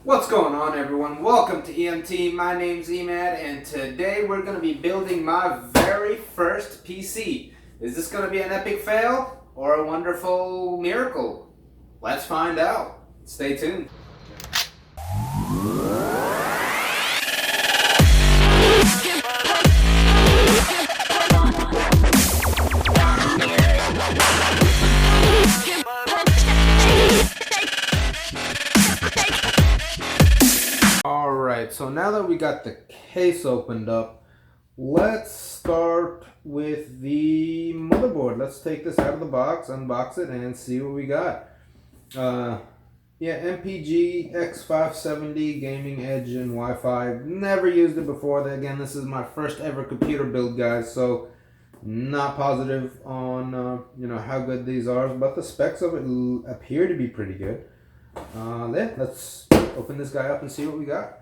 What's going on, everyone? Welcome to EMT. My name's Emad, and today we're going to be building my very first PC. Is this going to be an epic fail or a wonderful miracle? Let's find out. Stay tuned. Alright, so now that we got the case opened up, let's start with the motherboard. Let's take this out of the box, unbox it, and see what we got. MPG X570 gaming edge and Wi-Fi. Never used it before. Again, this is my first ever computer build, guys, so not positive on how good these are, but the specs of it appear to be pretty good. Let's open this guy up and see what we got.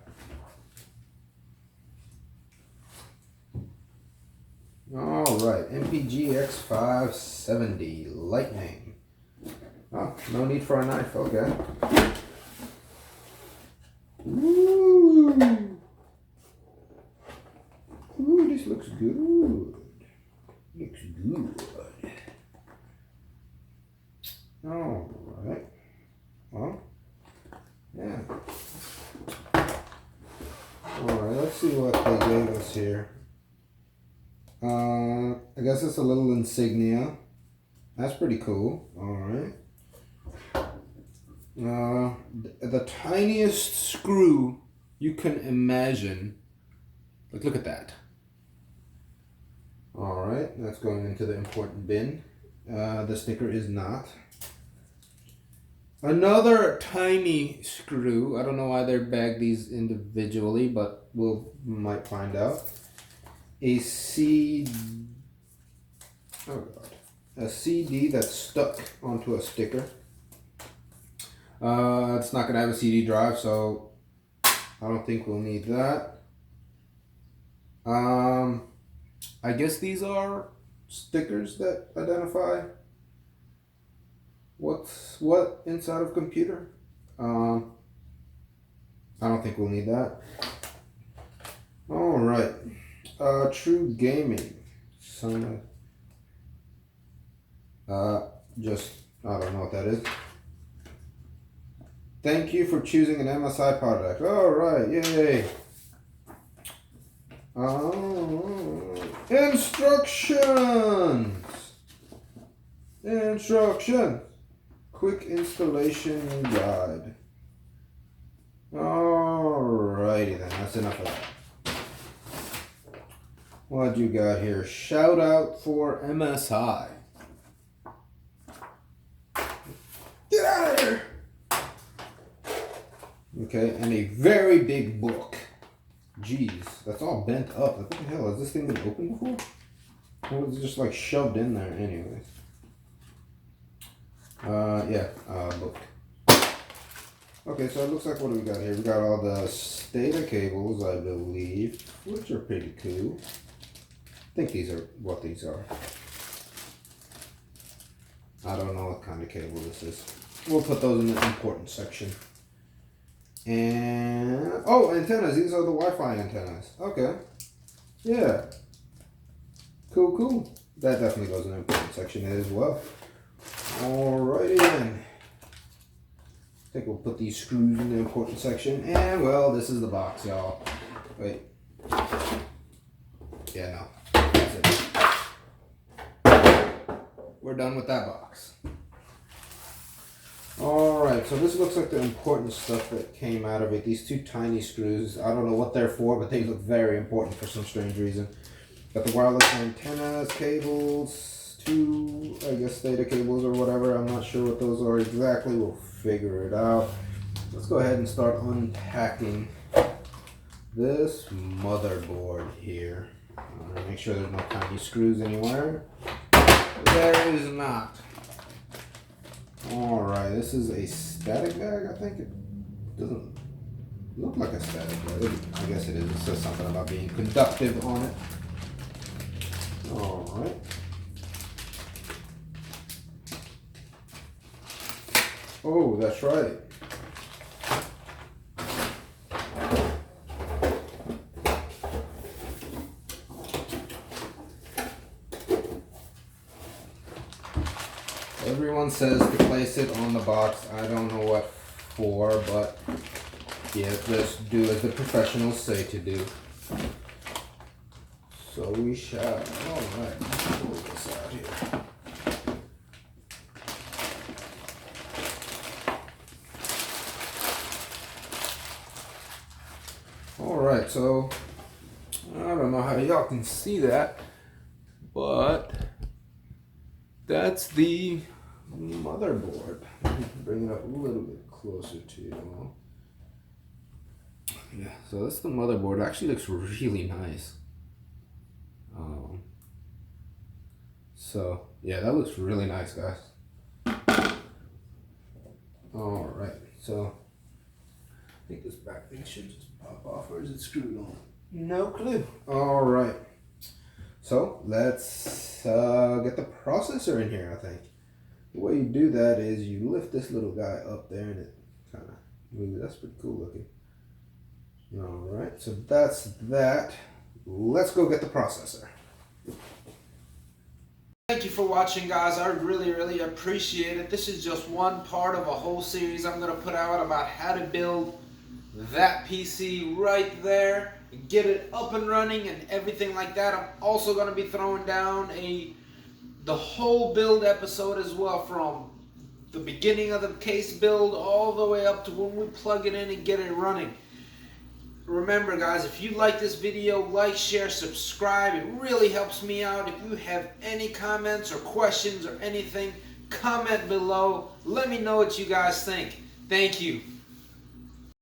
Alright, MPG X570 Lightning. Oh, no need for a knife, okay. Ooh, this looks good. Looks good. Alright. Well, yeah. Alright, let's see what they gave us here. I guess it's a little insignia. That's pretty cool. Alright. The tiniest screw you can imagine. Look at that. Alright, that's going into the important bin. The sticker is not. Another tiny screw. I don't know why they bagged these individually, but might find out. A CD that's stuck onto a sticker. It's not gonna have a CD drive, so I don't think we'll need that. I guess these are stickers that identify what's what inside of a computer. I don't think we'll need that. All right. True Gaming. I don't know what that is. Thank you for choosing an MSI product. All right, yay. Instructions. Quick installation guide. Alrighty then, that's enough of that. What you got here? Shout out for MSI. Get out of here! Okay, and a very big book. Jeez, that's all bent up. What the hell? Has this thing been opened before? Or was it just like shoved in there anyways? Book. Okay, so it looks like what do we got here? We got all the SATA cables, I believe, which are pretty cool. I think these are what these are. I don't know what kind of cable this is. We'll put those in the important section. And antennas. These are the Wi-Fi antennas. Okay. Yeah. Cool. That definitely goes in the important section as well. Alrighty then. I think we'll put these screws in the important section. And well, this is the box, y'all. Wait. Yeah, no. That's it. We're done with that box. Alright, so this looks like the important stuff that came out of it. These two tiny screws. I don't know what they're for, but they look very important for some strange reason. Got the wireless antennas, cables, two, I guess, SATA cables or whatever. I'm not sure what those are exactly. We'll figure it out. Let's go ahead and start unpacking this motherboard here. Make sure there's no tiny screws anywhere. There is not. Alright, this is a static bag, I think. It doesn't look like a static bag. I guess it is. It says something about being conductive on it. Alright. Oh, that's right. everyone says to place it on the box. I don't know what for, but yeah, just do as the professionals say to do. So we shall. Alright, let's pull this out here. Alright, so I don't know how y'all can see that, but that's the motherboard. Bring it up a little bit closer to you. Yeah, so that's the motherboard. It actually looks really nice. So yeah, that looks really nice, guys. All right, so I think this back thing should just pop off, or is it screwed on? No clue. All right, so let's get the processor in here. I think the way you do that is you lift this little guy up there, and it kind of moves. That's pretty cool looking. All right, so that's that. Let's go get the processor. Thank you for watching, guys. I really appreciate it. This is just one part of a whole series I'm going to put out about how to build that PC right there, get it up and running and everything like that. I'm also going to be throwing down the whole build episode as well, from the beginning of the case build all the way up to when we plug it in and get it running. Remember, guys, if you like this video, like, share, subscribe. It really helps me out. If you have any comments or questions or anything, comment below. Let me know what you guys think. Thank you.